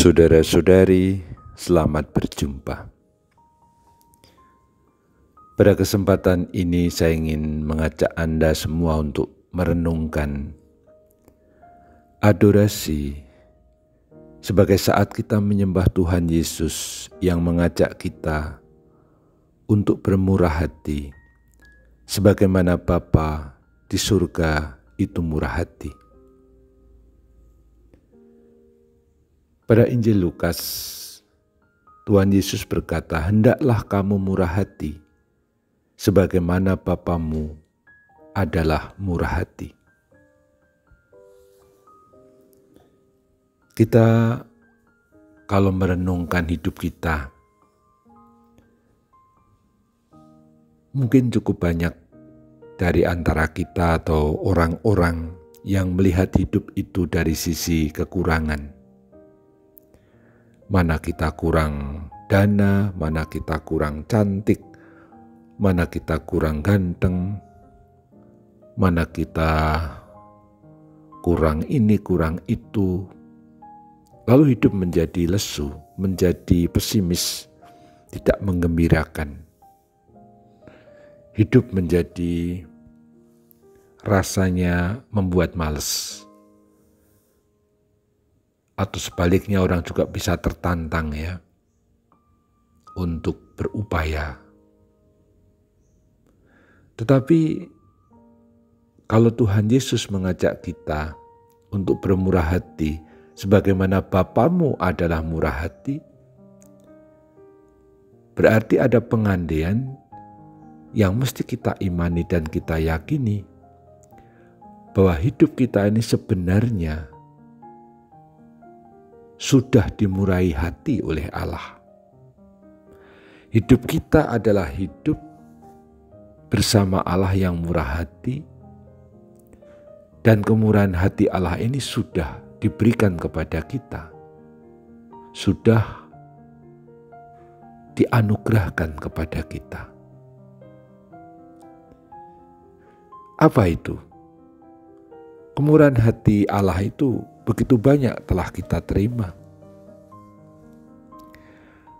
Saudara-saudari, selamat berjumpa. Pada kesempatan ini saya ingin mengajak Anda semua untuk merenungkan adorasi sebagai saat kita menyembah Tuhan Yesus yang mengajak kita untuk bermurah hati sebagaimana Bapa di surga itu murah hati. Pada Injil Lukas, Tuhan Yesus berkata, "Hendaklah kamu murah hati, sebagaimana Bapamu adalah murah hati." Kita kalau merenungkan hidup kita, mungkin cukup banyak dari antara kita atau orang-orang yang melihat hidup itu dari sisi kekurangan. Mana kita kurang dana, mana kita kurang cantik, mana kita kurang ganteng, mana kita kurang ini, kurang itu. Lalu hidup menjadi lesu, menjadi pesimis, tidak menggembirakan. Hidup menjadi rasanya membuat malas. Atau sebaliknya orang juga bisa tertantang ya untuk berupaya. Tetapi kalau Tuhan Yesus mengajak kita untuk bermurah hati sebagaimana Bapamu adalah murah hati, berarti ada pengandaian yang mesti kita imani dan kita yakini bahwa hidup kita ini sebenarnya sudah dimurahi hati oleh Allah. Hidup kita adalah hidup bersama Allah yang murah hati, dan kemurahan hati Allah ini sudah diberikan kepada kita, sudah dianugerahkan kepada kita. Apa itu? Kemurahan hati Allah itu begitu banyak telah kita terima.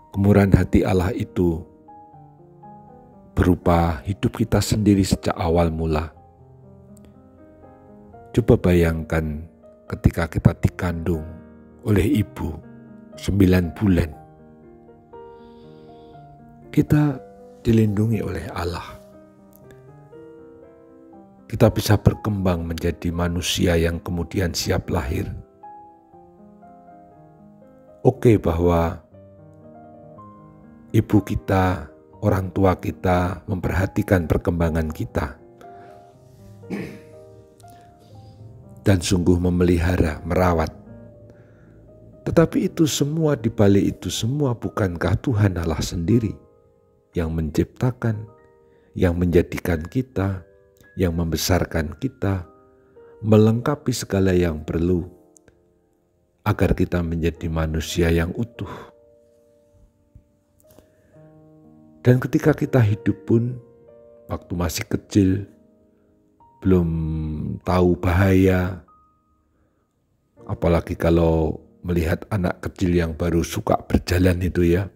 Kemurahan hati Allah itu berupa hidup kita sendiri sejak awal mula. Coba bayangkan ketika kita dikandung oleh ibu 9 bulan. Kita dilindungi oleh Allah. Kita bisa berkembang menjadi manusia yang kemudian siap lahir. Oke, bahwa ibu kita, orang tua kita memperhatikan perkembangan kita dan sungguh memelihara, merawat. Tetapi itu semua, di balik itu semua, bukankah Tuhan Allah sendiri yang menciptakan, yang menjadikan kita, yang membesarkan kita, melengkapi segala yang perlu agar kita menjadi manusia yang utuh. Dan ketika kita hidup pun, waktu masih kecil, belum tahu bahaya, apalagi kalau melihat anak kecil yang baru suka berjalan itu ya,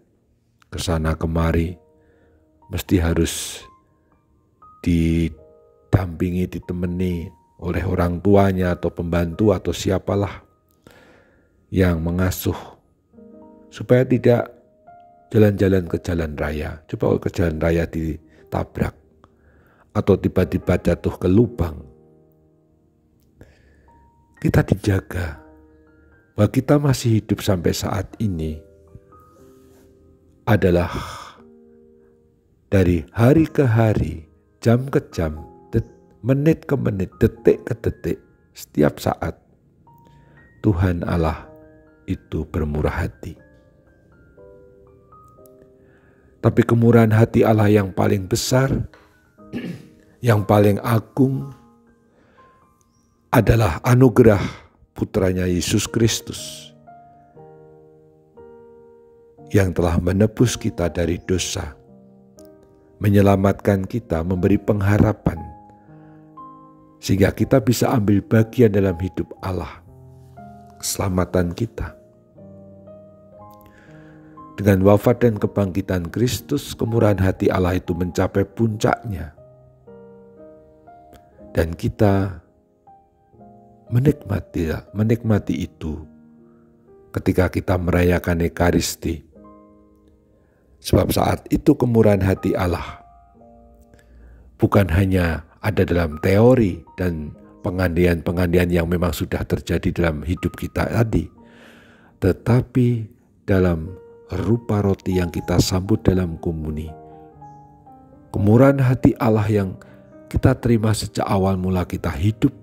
ke sana kemari, mesti harus didampingi, ditemani oleh orang tuanya atau pembantu atau siapalah yang mengasuh supaya tidak jalan-jalan ke jalan raya. Coba kalau ke jalan raya ditabrak atau tiba-tiba jatuh ke lubang. Kita dijaga bahwa kita masih hidup sampai saat ini adalah dari hari ke hari, jam ke jam, menit ke menit, detik ke detik, setiap saat Tuhan Allah itu bermurah hati. Tapi kemurahan hati Allah yang paling besar, yang paling agung adalah anugerah putranya Yesus Kristus yang telah menebus kita dari dosa, menyelamatkan kita, memberi pengharapan, sehingga kita bisa ambil bagian dalam hidup Allah, keselamatan kita. Dengan wafat dan kebangkitan Kristus, kemurahan hati Allah itu mencapai puncaknya. Dan kita menikmati itu ketika kita merayakan Ekaristi. Sebab saat itu kemurahan hati Allah bukan hanya ada dalam teori dan pengandaian-pengandaian yang memang sudah terjadi dalam hidup kita tadi, tetapi dalam rupa roti yang kita sambut dalam komuni. Kemurahan hati Allah yang kita terima sejak awal mula kita hidup,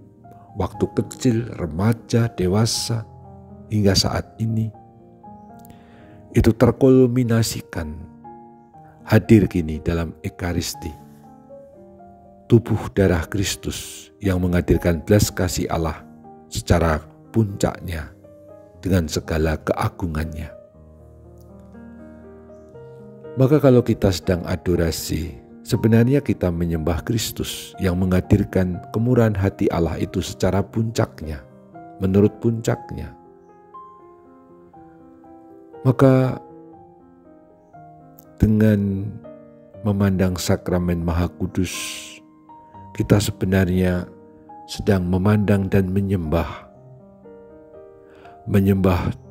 waktu kecil, remaja, dewasa, hingga saat ini, itu terkulminasikan hadir kini dalam Ekaristi, tubuh darah Kristus yang menghadirkan belas kasih Allah secara puncaknya dengan segala keagungannya. Maka kalau kita sedang adorasi, sebenarnya kita menyembah Kristus yang menghadirkan kemurahan hati Allah itu secara puncaknya, menurut puncaknya. Maka dengan memandang sakramen Maha Kudus, kita sebenarnya sedang memandang dan menyembah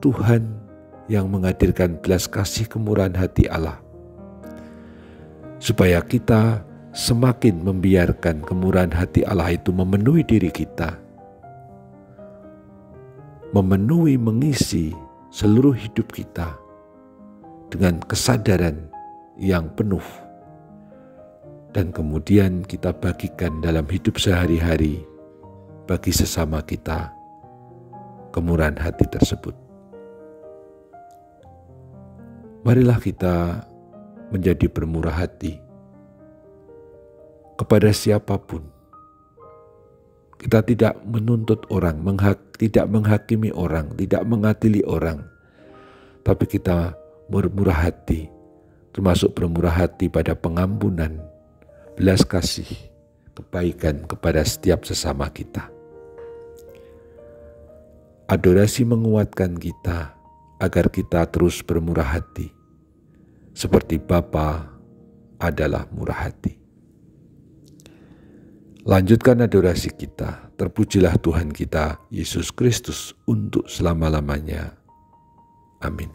Tuhan yang menghadirkan belas kasih kemurahan hati Allah, supaya kita semakin membiarkan kemurahan hati Allah itu memenuhi diri kita, mengisi seluruh hidup kita dengan kesadaran yang penuh, dan kemudian kita bagikan dalam hidup sehari-hari bagi sesama kita kemurahan hati tersebut. Marilah kita menjadi bermurah hati kepada siapapun. Kita tidak menuntut orang, tidak menghakimi orang, tidak mengadili orang, tapi kita bermurah hati, termasuk bermurah hati pada pengampunan, belas kasih, kebaikan kepada setiap sesama kita. Adorasi menguatkan kita agar kita terus bermurah hati, seperti Bapa adalah murah hati. Lanjutkan adorasi kita. Terpujilah Tuhan kita, Yesus Kristus, untuk selama-lamanya. Amin.